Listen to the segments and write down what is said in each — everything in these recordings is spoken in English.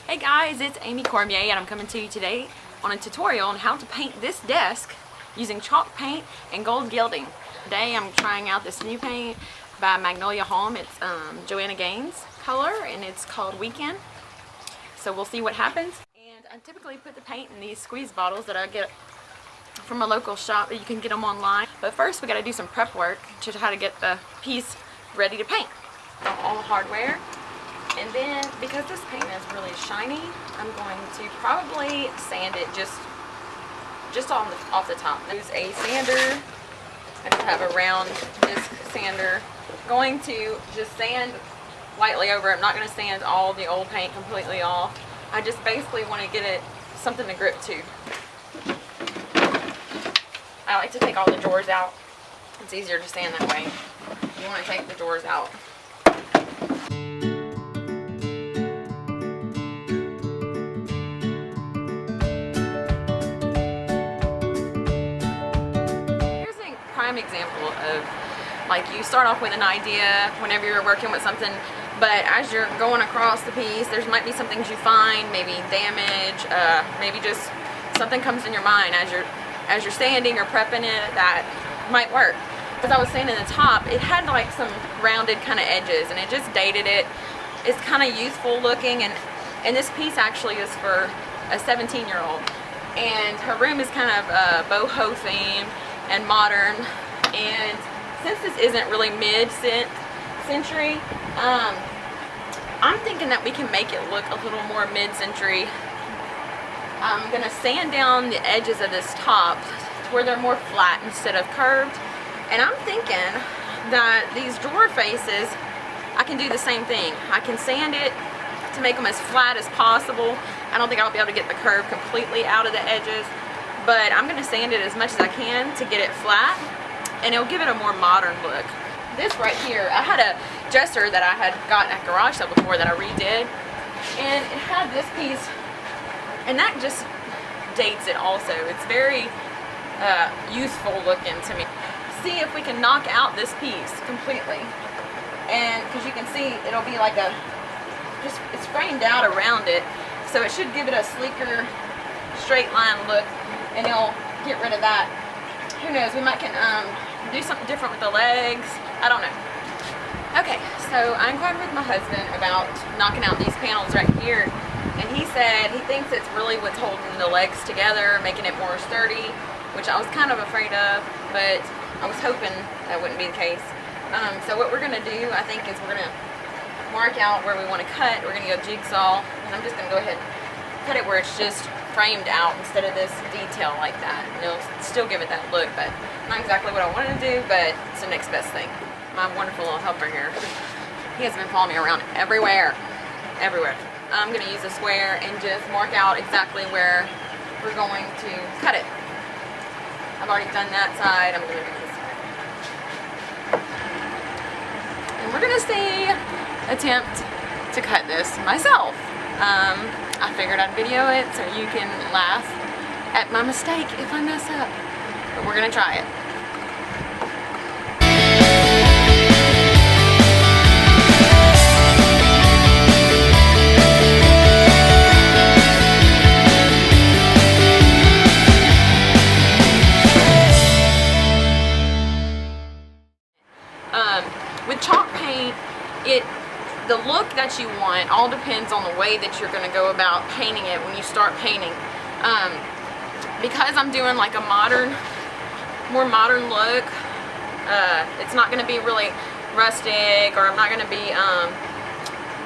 Hey guys, it's Amy Cormier and I'm coming to you today on a tutorial on how to paint this desk using chalk paint and gold gilding. Today I'm trying out this new paint by Magnolia Home. It's Joanna Gaines color and it's called Weekend. So we'll see what happens. And I typically put the paint in these squeeze bottles that I get from a local shop. You can get them online. But first we got to do some prep work to how to get the piece ready to paint. All the hardware. And then, because this paint is really shiny, I'm going to probably sand it just off the top. Use a sander. I just have a round disc sander. Going to just sand lightly over. I'm not going to sand all the old paint completely off. I just basically want to get it something to grip to. I like to take all the drawers out. It's easier to sand that way. You want to take the drawers out. Prime example of, like, you start off with an idea whenever you're working with something, but as you're going across the piece, there might be some things you find, maybe damage, maybe just something comes in your mind as you're sanding or prepping it that might work. As I was sanding the top, it had like some rounded kind of edges, and it just dated it. It's kind of youthful looking, and this piece actually is for a 17-year-old, and her room is kind of boho themed and modern, and since this isn't really mid-century, I'm thinking that we can make it look a little more mid-century. I'm gonna sand down the edges of this top to where they're more flat instead of curved, and I'm thinking that these drawer faces, I can do the same thing. I can sand it to make them as flat as possible. I don't think I'll be able to get the curve completely out of the edges, but I'm going to sand it as much as I can to get it flat, and it'll give it a more modern look. This right here, I had a dresser that I had gotten at garage sale before that I redid, and it had this piece, and that just dates it also. It's very youthful looking to me. See if we can knock out this piece completely, and because you can see it'll be like it's framed out around it, so it should give it a sleeker, straight line look. And it'll get rid of that. Who knows, we might can do something different with the legs. I don't know. Okay, so I inquired with my husband about knocking out these panels right here, and he said he thinks it's really what's holding the legs together, making it more sturdy, which I was kind of afraid of, but I was hoping that wouldn't be the case. So what we're gonna do, I think, is we're gonna mark out where we want to cut. We're gonna go jigsaw, and I'm just gonna go ahead and cut it where it's just framed out instead of this detail like that. And it'll still give it that look, but not exactly what I wanted to do, but it's the next best thing. My wonderful little helper here, he has been following me around everywhere. I'm going to use a square and just mark out exactly where we're going to cut it. I've already done that side. I'm going to do this side. And we're going to attempt to cut this myself. I figured I'd video it so you can laugh at my mistake if I mess up. But we're gonna try it. With chalk paint, the look that you want all depends on the way that you're going to go about painting it when you start painting. Because I'm doing like a more modern look, it's not going to be really rustic, or I'm not going to be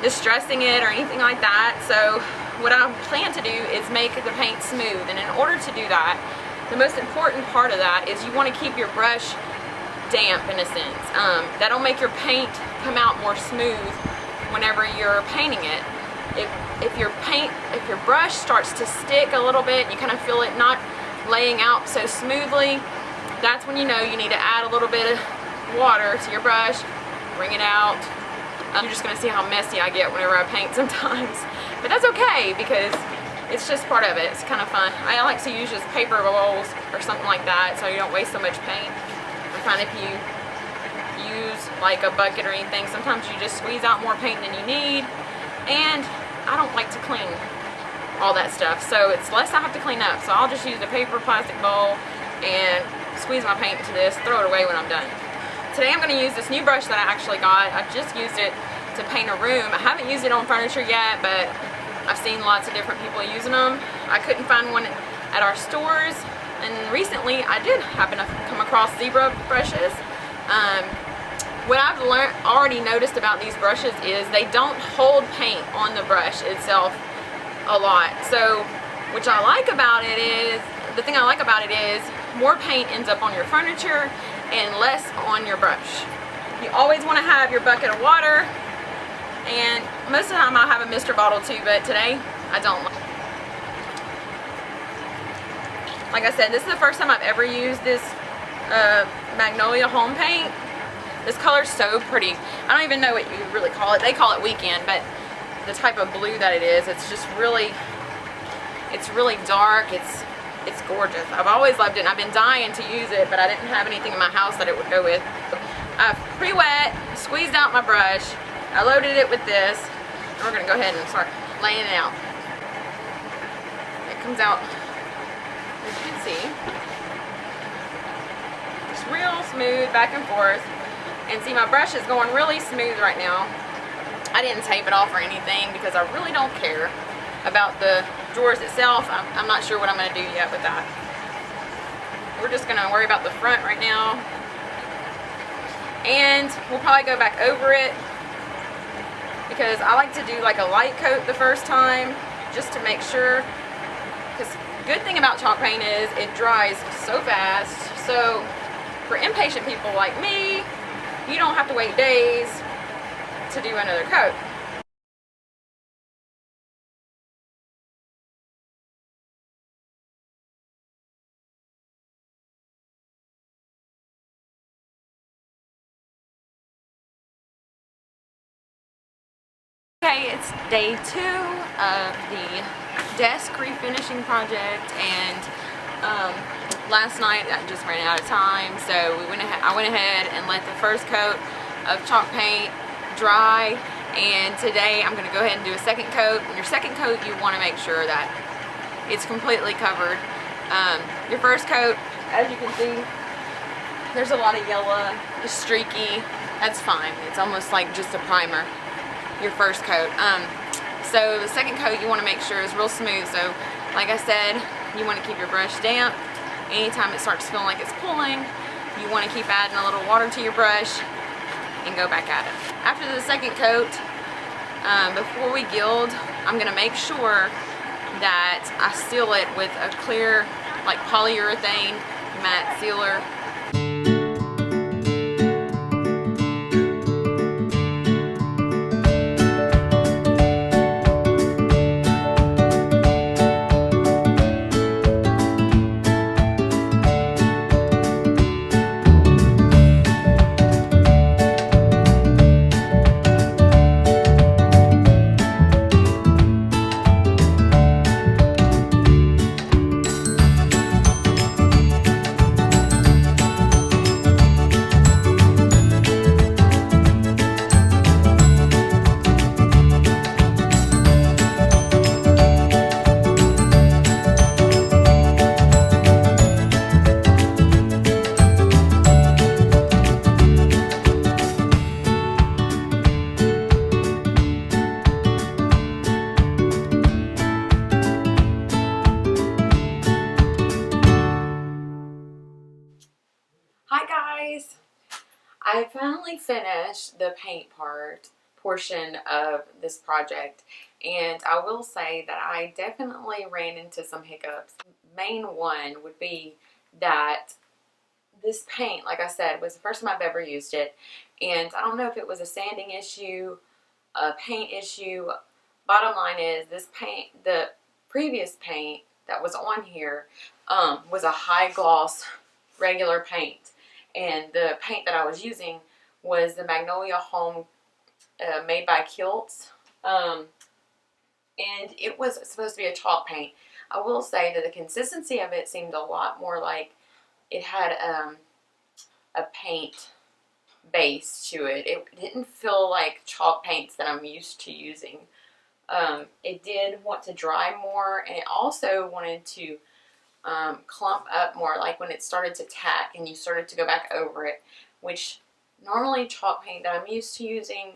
distressing it or anything like that. So what I plan to do is make the paint smooth, and in order to do that, the most important part of that is you want to keep your brush damp in a sense. That'll make your paint come out more smooth whenever you're painting it. If your brush starts to stick a little bit, and you kind of feel it not laying out so smoothly, that's when you know you need to add a little bit of water to your brush, bring it out. You're just going to see how messy I get whenever I paint sometimes. But that's okay, because it's just part of it. It's kind of fun. I like to use just paper bowls or something like that so you don't waste so much paint. I find if you use like a bucket or anything, sometimes you just squeeze out more paint than you need. And I don't like to clean all that stuff, so it's less I have to clean up. So I'll just use a paper plastic bowl and squeeze my paint into this, throw it away when I'm done. Today I'm going to use this new brush that I actually got. I just used it to paint a room. I haven't used it on furniture yet, but I've seen lots of different people using them. I couldn't find one at our stores, and recently I did happen to come across zebra brushes. What I've already noticed about these brushes is they don't hold paint on the brush itself a lot. So, which I like about it is, the thing I like about it is more paint ends up on your furniture and less on your brush. You always want to have your bucket of water, and most of the time I'll have a mister bottle too, but today I don't. Like I said, this is the first time I've ever used this Magnolia Home Paint. This color's so pretty. I don't even know what you really call it. They call it Weekend, but the type of blue that it is, it's just really, it's really dark. It's gorgeous. I've always loved it, and I've been dying to use it, but I didn't have anything in my house that it would go with. I've pre-wet, squeezed out my brush. I loaded it with this, and we're gonna go ahead and start laying it out. It comes out, as you can see, it's real smooth back and forth. And see, my brush is going really smooth right now. I didn't tape it off or anything because I really don't care about the drawers itself. I'm not sure what I'm going to do yet with that. We're just going to worry about the front right now. And we'll probably go back over it because I like to do like a light coat the first time just to make sure. Because the good thing about chalk paint is it dries so fast. So for impatient people like me, you don't have to wait days to do another coat. Okay, it's day 2 of the desk refinishing project, and last night I just ran out of time, so I went ahead and let the first coat of chalk paint dry, and today I'm going to go ahead and do a second coat. And your second coat, you want to make sure that it's completely covered. Your first coat, as you can see, there's a lot of yellow, it's streaky. That's fine. It's almost like just a primer, your first coat. So the second coat you want to make sure is real smooth. So like I said, you want to keep your brush damp. Anytime it starts feeling like it's pulling, you want to keep adding a little water to your brush and go back at it. After the second coat, before we gild, I'm going to make sure that I seal it with a clear, like polyurethane matte sealer. Hi guys! I finally finished the paint portion of this project, and I will say that I definitely ran into some hiccups. Main one would be that this paint, like I said, was the first time I've ever used it, and I don't know if it was a sanding issue, a paint issue. Bottom line is, this paint, the previous paint that was on here was a high gloss regular paint, and the paint that I was using was the Magnolia Home made by Kilts, and it was supposed to be a chalk paint. I will say that the consistency of it seemed a lot more like it had a paint base to it. It didn't feel like chalk paints that I'm used to using. it did want to dry more, and it also wanted to clump up more, like when it started to tack and you started to go back over it, which normally chalk paint that I'm used to using,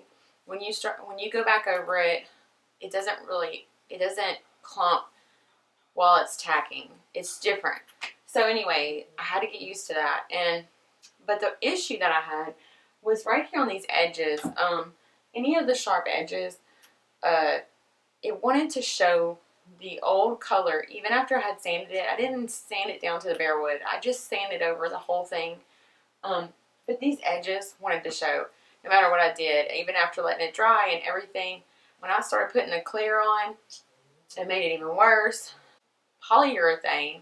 when you go back over it, it doesn't clump while it's tacking. It's different. So anyway, I had to get used to that. But the issue that I had was right here on these edges, any of the sharp edges, it wanted to show the old color. Even after I had sanded it, I didn't sand it down to the bare wood. I just sanded over the whole thing. But these edges wanted to show no matter what I did, even after letting it dry and everything. When I started putting the clear on, it made it even worse. Polyurethane,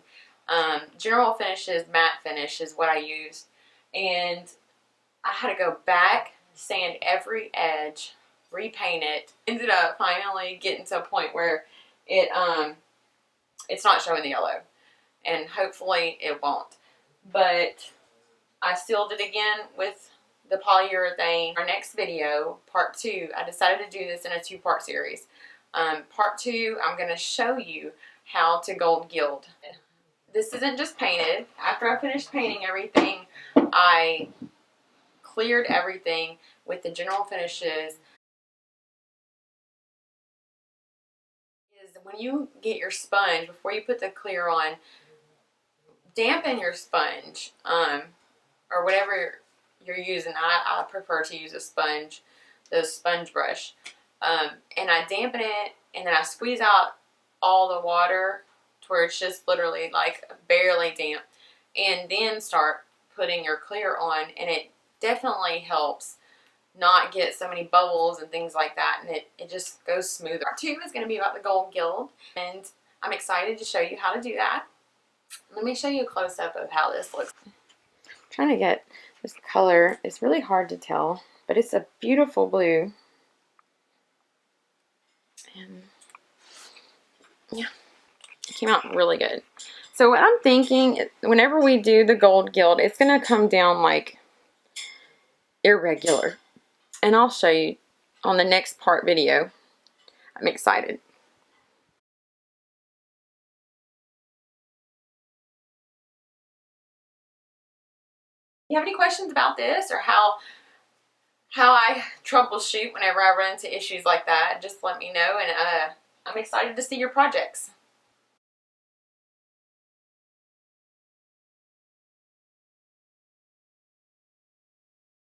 General Finishes matte finish is what I used, and I had to go back, sand every edge, repaint it. Ended up finally getting to a point where it's not showing the yellow, and hopefully it won't. But I sealed it again with the polyurethane. Our next video, part 2, I decided to do this in a 2-part series. Part 2, I'm going to show you how to gold gild. This isn't just painted. After I finished painting everything, I cleared everything with the General Finishes. When you get your sponge, before you put the clear on, dampen your sponge, or whatever you're using. I prefer to use a sponge, the sponge brush, and I dampen it, and then I squeeze out all the water to where it's just literally like barely damp, and then start putting your clear on, and it definitely helps not get so many bubbles and things like that, and it just goes smoother. Part 2 is going to be about the gold gild, and I'm excited to show you how to do that. Let me show you a close-up of how this looks. I'm trying to get this color. It's really hard to tell, but it's a beautiful blue. And yeah, it came out really good. So what I'm thinking, whenever we do the gold gild, it's going to come down like irregular. And I'll show you on the next part video. I'm excited. If you have any questions about this, or how I troubleshoot whenever I run into issues like that, just let me know, and I'm excited to see your projects.